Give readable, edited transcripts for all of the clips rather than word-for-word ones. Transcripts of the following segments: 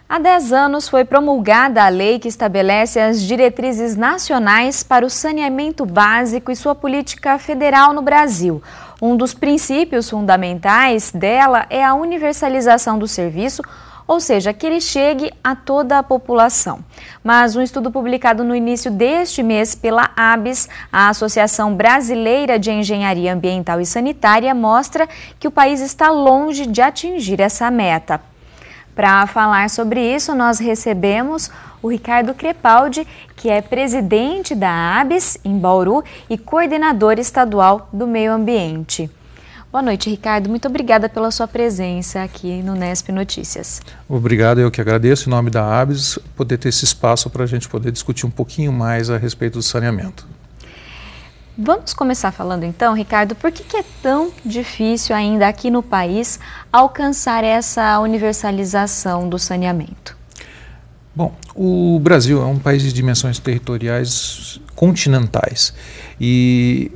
Há 10 anos foi promulgada a lei que estabelece as diretrizes nacionais para o saneamento básico e sua política federal no Brasil. Um dos princípios fundamentais dela é a universalização do serviço, ou seja, que ele chegue a toda a população. Mas um estudo publicado no início deste mês pela ABS, a Associação Brasileira de Engenharia Ambiental e Sanitária, mostra que o país está longe de atingir essa meta. Para falar sobre isso, nós recebemos o Ricardo Crepaldi, que é presidente da ABS em Bauru e coordenador estadual do meio ambiente. Boa noite, Ricardo. Muito obrigada pela sua presença aqui no Nesp Notícias. Obrigado, eu que agradeço, em nome da ABS, poder ter esse espaço para a gente poder discutir um pouquinho mais a respeito do saneamento. Vamos começar falando então, Ricardo, por que é tão difícil ainda aqui no país alcançar essa universalização do saneamento? Bom, o Brasil é um país de dimensões territoriais continentais e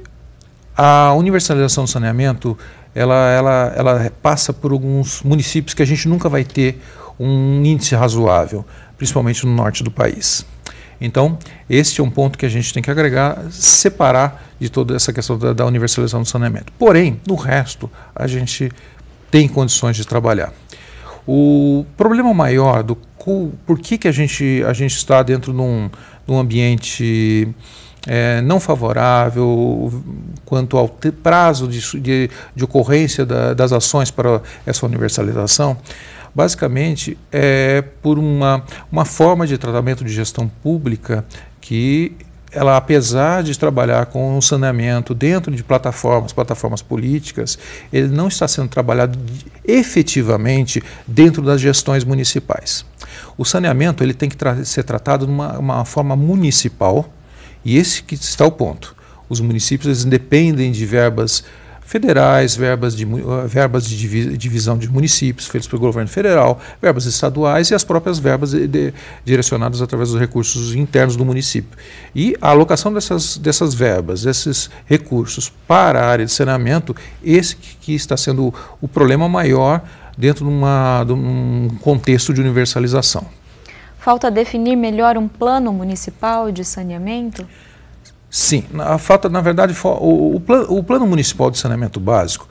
a universalização do saneamento ela passa por alguns municípios que a gente nunca vai ter um índice razoável, principalmente no norte do país. Então, este é um ponto que a gente tem que agregar, separar de toda essa questão da universalização do saneamento. Porém, no resto, a gente tem condições de trabalhar. O problema maior do por que a gente está dentro de um ambiente não favorável quanto ao prazo de ocorrência das ações para essa universalização, basicamente é por uma forma de tratamento de gestão pública que ela, apesar de trabalhar com o saneamento dentro de plataformas políticas, ele não está sendo trabalhado efetivamente dentro das gestões municipais. O saneamento ele tem que ser tratado de uma forma municipal, e esse que está o ponto. Os municípios eles dependem de verbas federais, verbas de divisão de municípios feitos pelo governo federal, verbas estaduais e as próprias verbas direcionadas através dos recursos internos do município. E a alocação dessas verbas, desses recursos para a área de saneamento, esse que está sendo o problema maior dentro de um contexto de universalização. Falta definir melhor um plano municipal de saneamento? Sim, na verdade, o Plano Municipal de Saneamento Básico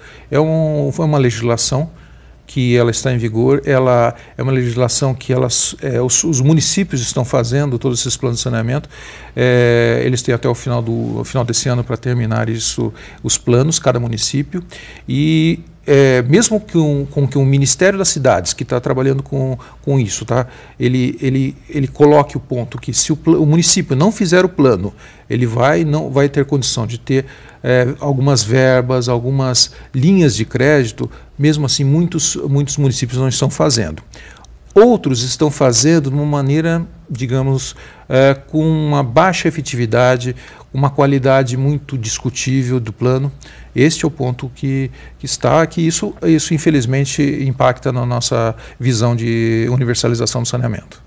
foi uma legislação que ela está em vigor, ela é uma legislação que os municípios estão fazendo todos esses planos de saneamento, eles têm até o final desse ano para terminar isso, os planos, cada município, e mesmo com que o Ministério das Cidades, que está trabalhando com isso, tá? ele coloque o ponto que se o município não fizer o plano, ele não vai ter condição de ter algumas verbas, algumas linhas de crédito, mesmo assim muitos municípios não estão fazendo. Outros estão fazendo de uma maneira, digamos, com uma baixa efetividade, uma qualidade muito discutível do plano. Este é o ponto que isso infelizmente impacta na nossa visão de universalização do saneamento.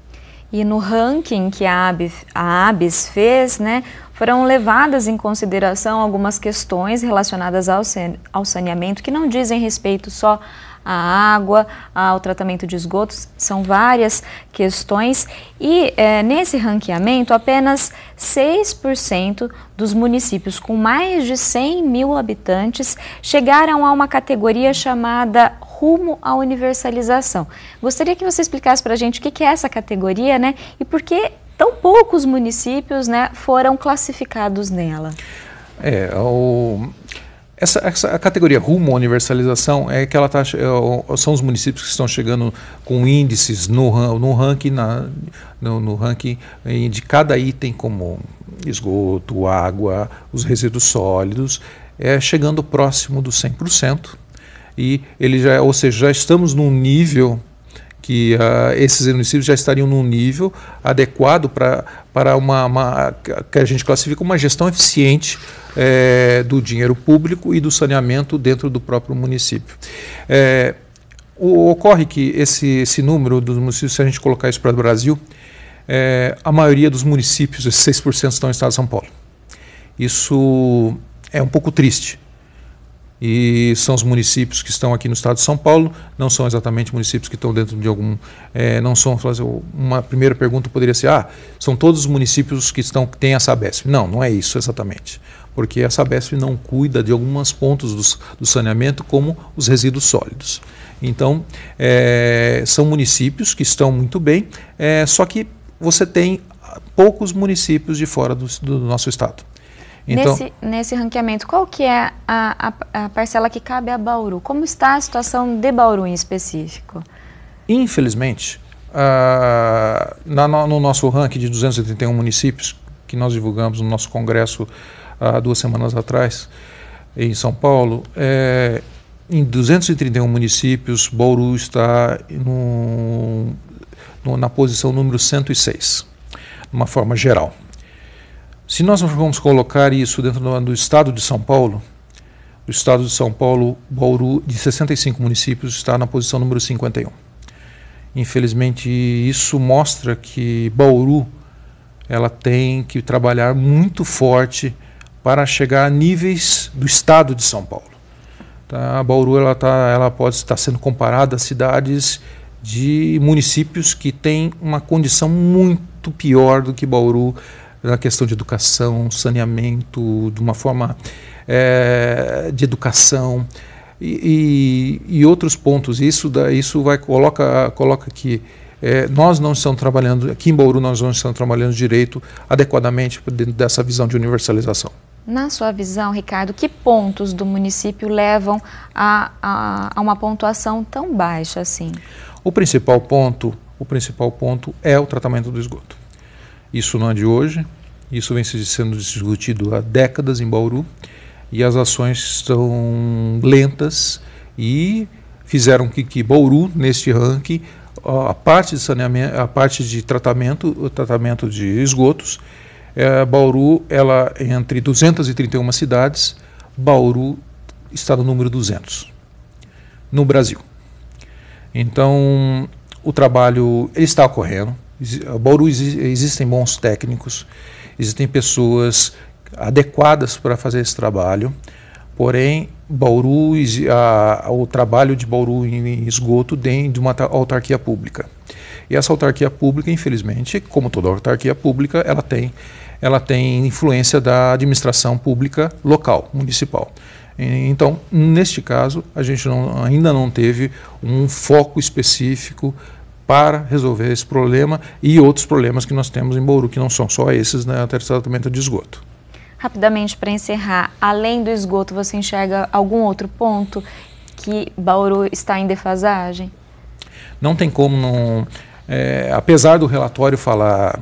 E no ranking que a ABS fez, né, foram levadas em consideração algumas questões relacionadas ao saneamento que não dizem respeito só à água, ao tratamento de esgotos, são várias questões e nesse ranqueamento apenas 6% dos municípios com mais de 100 mil habitantes chegaram a uma categoria chamada rumo à universalização. Gostaria que você explicasse para a gente o que é essa categoria, né, e por que tão poucos municípios, né, foram classificados nela. A categoria rumo à universalização é que são os municípios que estão chegando com índices no ranking de cada item, como esgoto, água, os resíduos sólidos, chegando próximo do 100%. E ou seja, já estamos num nível que esses municípios já estariam num nível adequado para que a gente classifica uma gestão eficiente do dinheiro público e do saneamento dentro do próprio município. Ocorre que esse número dos municípios, se a gente colocar isso para o Brasil, a maioria dos municípios, esses 6%, estão no estado de São Paulo. Isso é um pouco triste. e são os municípios que estão aqui no estado de São Paulo, não são exatamente municípios que estão dentro de algum, não são, uma primeira pergunta poderia ser, são todos os municípios que têm a Sabesp. Não, não é isso exatamente, porque a Sabesp não cuida de alguns pontos do saneamento, como os resíduos sólidos. Então, são municípios que estão muito bem, só que você tem poucos municípios de fora do nosso estado. Então, nesse ranqueamento, qual que é a parcela que cabe a Bauru? Como está a situação de Bauru em específico? Infelizmente, no nosso ranking de 231 municípios, que nós divulgamos no nosso congresso há 2 semanas atrás, em São Paulo, em 231 municípios, Bauru está na posição número 106, de uma forma geral. Se nós vamos colocar isso dentro do estado de São Paulo, o estado de São Paulo, Bauru, de 65 municípios, está na posição número 51. Infelizmente, isso mostra que Bauru ela tem que trabalhar muito forte para chegar a níveis do estado de São Paulo. Tá? A Bauru ela pode estar sendo comparada a cidades de municípios que têm uma condição muito pior do que Bauru, na questão de educação, saneamento, de uma forma de educação e outros pontos. Isso coloca que nós não estamos trabalhando, aqui em Bauru nós não estamos trabalhando direito adequadamente dentro dessa visão de universalização. Na sua visão, Ricardo, que pontos do município levam a uma pontuação tão baixa assim? O principal ponto é o tratamento do esgoto. Isso não é de hoje, isso vem sendo discutido há décadas em Bauru e as ações estão lentas e fizeram que Bauru, neste ranking, a parte de saneamento, a parte de tratamento, o tratamento de esgotos, Bauru, ela entre 231 cidades, Bauru está no número 200 no Brasil. Então, o trabalho ele está ocorrendo. Bauru existem bons técnicos, existem pessoas adequadas para fazer esse trabalho, porém Bauru, o trabalho de Bauru em esgoto vem de uma autarquia pública. E essa autarquia pública, infelizmente, como toda autarquia pública, ela tem influência da administração pública local, municipal. Então, neste caso, a gente ainda não teve um foco específico para resolver esse problema e outros problemas que nós temos em Bauru, que não são só esses, né, tratamento de esgoto. Rapidamente, para encerrar, além do esgoto, você enxerga algum outro ponto que Bauru está em defasagem? Não tem como não... apesar do relatório falar,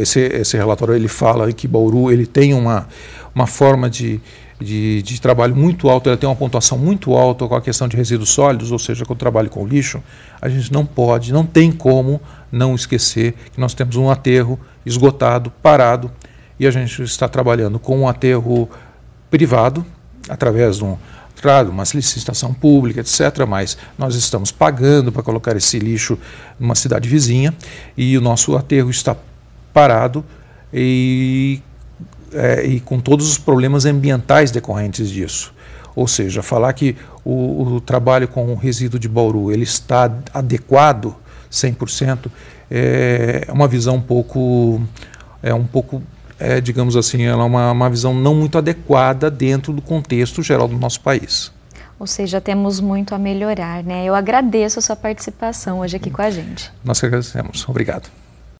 esse relatório ele fala que Bauru ele tem uma forma de trabalho muito alto, ela tem uma pontuação muito alta com a questão de resíduos sólidos, ou seja, com o trabalho com lixo, a gente não tem como não esquecer que nós temos um aterro esgotado, parado, e a gente está trabalhando com um aterro privado, através de uma licitação pública, etc., mas nós estamos pagando para colocar esse lixo numa cidade vizinha, e o nosso aterro está parado e com todos os problemas ambientais decorrentes disso. Ou seja, falar que o trabalho com o resíduo de Bauru ele está adequado 100%, é uma visão digamos assim, ela é uma visão não muito adequada dentro do contexto geral do nosso país. Ou seja, temos muito a melhorar, né? Eu agradeço a sua participação hoje aqui com a gente. Nós que agradecemos. Obrigado.